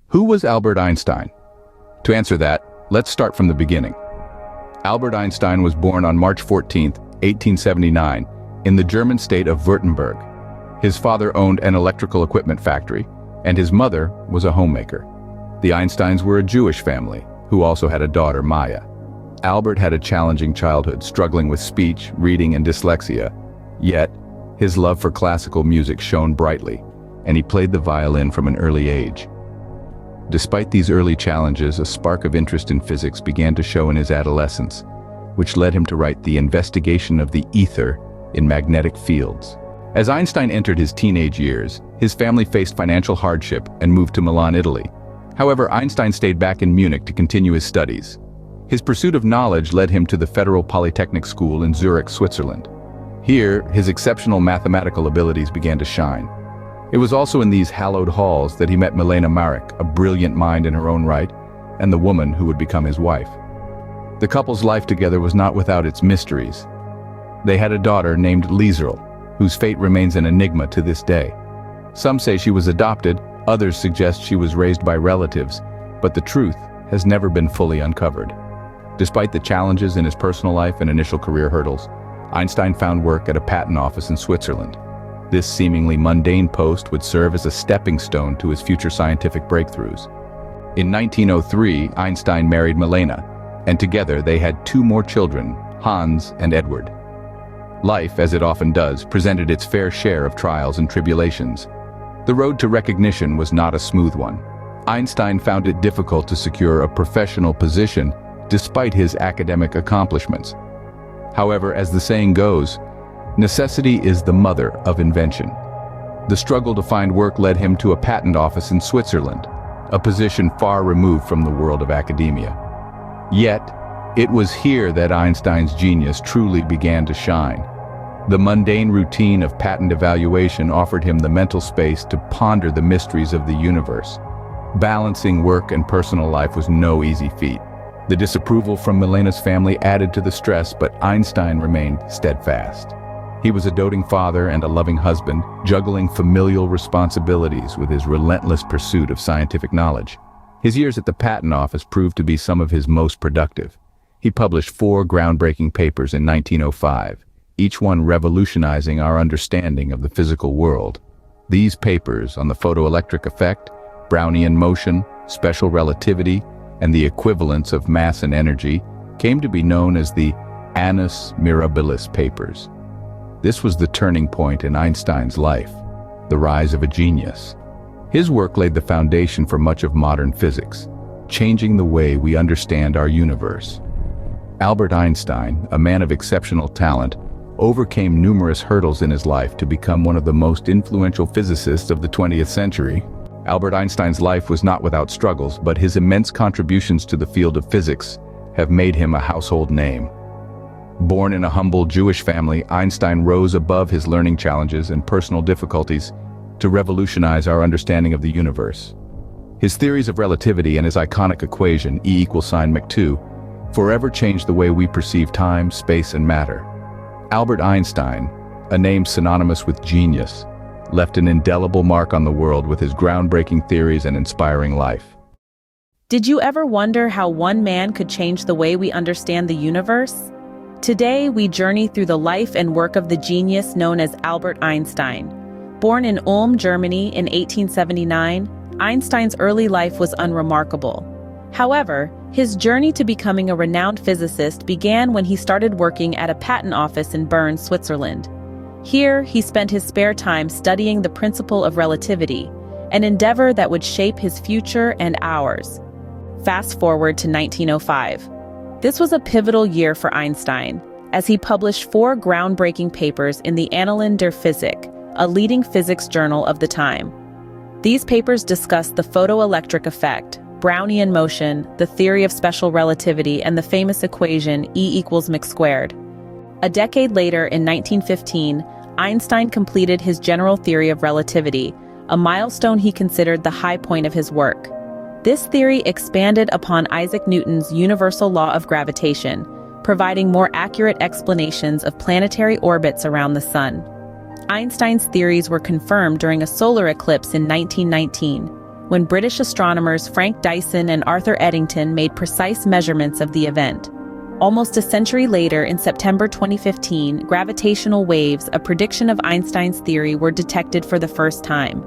Who was Albert Einstein? To answer that, let's start from the beginning. Albert Einstein was born on March 14, 1879, in the German state of Württemberg. His father owned an electrical equipment factory, and his mother was a homemaker. The Einsteins were a Jewish family, who also had a daughter, Maya. Albert had a challenging childhood, struggling with speech, reading, and dyslexia. Yet, his love for classical music shone brightly, and he played the violin from an early age. Despite these early challenges, a spark of interest in physics began to show in his adolescence, which led him to write The Investigation of the Ether in Magnetic Fields. As Einstein entered his teenage years, his family faced financial hardship and moved to Milan, Italy. However, Einstein stayed back in Munich to continue his studies. His pursuit of knowledge led him to the Federal Polytechnic School in Zurich, Switzerland. Here, his exceptional mathematical abilities began to shine. It was also in these hallowed halls that he met Milena Marek, a brilliant mind in her own right, and the woman who would become his wife. The couple's life together was not without its mysteries. They had a daughter named Liesl, whose fate remains an enigma to this day. Some say she was adopted, others suggest she was raised by relatives, but the truth has never been fully uncovered. Despite the challenges in his personal life and initial career hurdles, Einstein found work at a patent office in Switzerland. This seemingly mundane post would serve as a stepping stone to his future scientific breakthroughs. In 1903, Einstein married Milena, and together they had two more children, Hans and Edward. Life, as it often does, presented its fair share of trials and tribulations. The road to recognition was not a smooth one. Einstein found it difficult to secure a professional position despite his academic accomplishments. However, as the saying goes, necessity is the mother of invention. The struggle to find work led him to a patent office in Switzerland, a position far removed from the world of academia. Yet, it was here that Einstein's genius truly began to shine. The mundane routine of patent evaluation offered him the mental space to ponder the mysteries of the universe. Balancing work and personal life was no easy feat. The disapproval from Milena's family added to the stress, but Einstein remained steadfast. He was a doting father and a loving husband, juggling familial responsibilities with his relentless pursuit of scientific knowledge. His years at the patent office proved to be some of his most productive. He published 4 groundbreaking papers in 1905, each one revolutionizing our understanding of the physical world. These papers on the photoelectric effect, Brownian motion, special relativity, and the equivalence of mass and energy came to be known as the Annus Mirabilis papers. This was the turning point in Einstein's life, the rise of a genius. His work laid the foundation for much of modern physics, changing the way we understand our universe. Albert Einstein, a man of exceptional talent, overcame numerous hurdles in his life to become one of the most influential physicists of the 20th century. Albert Einstein's life was not without struggles, but his immense contributions to the field of physics have made him a household name. Born in a humble Jewish family, Einstein rose above his learning challenges and personal difficulties to revolutionize our understanding of the universe. His theories of relativity and his iconic equation, E = mc2, forever changed the way we perceive time, space, and matter. Albert Einstein, a name synonymous with genius, left an indelible mark on the world with his groundbreaking theories and inspiring life. Did you ever wonder how one man could change the way we understand the universe? Today, we journey through the life and work of the genius known as Albert Einstein. Born in Ulm, Germany in 1879, Einstein's early life was unremarkable. However, his journey to becoming a renowned physicist began when he started working at a patent office in Bern, Switzerland. Here, he spent his spare time studying the principle of relativity, an endeavor that would shape his future and ours. Fast forward to 1905. This was a pivotal year for Einstein, as he published 4 groundbreaking papers in the Annalen der Physik, a leading physics journal of the time. These papers discussed the photoelectric effect, Brownian motion, the theory of special relativity, and the famous equation E = mc². A decade later, in 1915, Einstein completed his general theory of relativity, a milestone he considered the high point of his work. This theory expanded upon Isaac Newton's universal law of gravitation, providing more accurate explanations of planetary orbits around the Sun. Einstein's theories were confirmed during a solar eclipse in 1919, when British astronomers Frank Dyson and Arthur Eddington made precise measurements of the event. Almost a century later, in September 2015, gravitational waves, a prediction of Einstein's theory, were detected for the first time.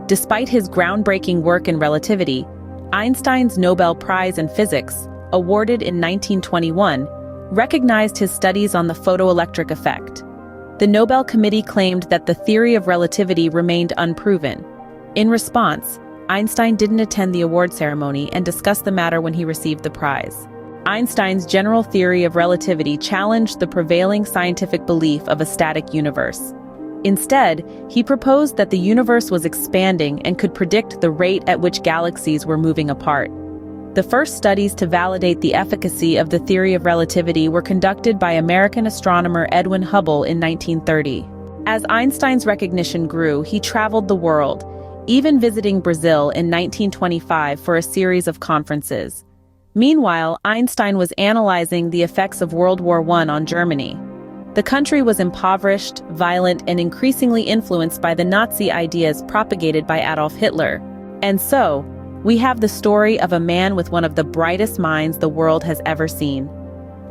Despite his groundbreaking work in relativity, Einstein's Nobel Prize in Physics, awarded in 1921, recognized his studies on the photoelectric effect. The Nobel Committee claimed that the theory of relativity remained unproven. In response, Einstein didn't attend the award ceremony and discussed the matter when he received the prize. Einstein's general theory of relativity challenged the prevailing scientific belief of a static universe. Instead, he proposed that the universe was expanding and could predict the rate at which galaxies were moving apart. The first studies to validate the efficacy of the theory of relativity were conducted by American astronomer Edwin Hubble in 1930. As Einstein's recognition grew, he traveled the world, even visiting Brazil in 1925 for a series of conferences. Meanwhile, Einstein was analyzing the effects of World War I on Germany. The country was impoverished, violent, and increasingly influenced by the Nazi ideas propagated by Adolf Hitler. And so, we have the story of a man with one of the brightest minds the world has ever seen.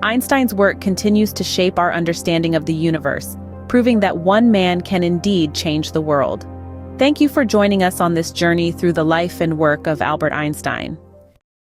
Einstein's work continues to shape our understanding of the universe, proving that one man can indeed change the world. Thank you for joining us on this journey through the life and work of Albert Einstein.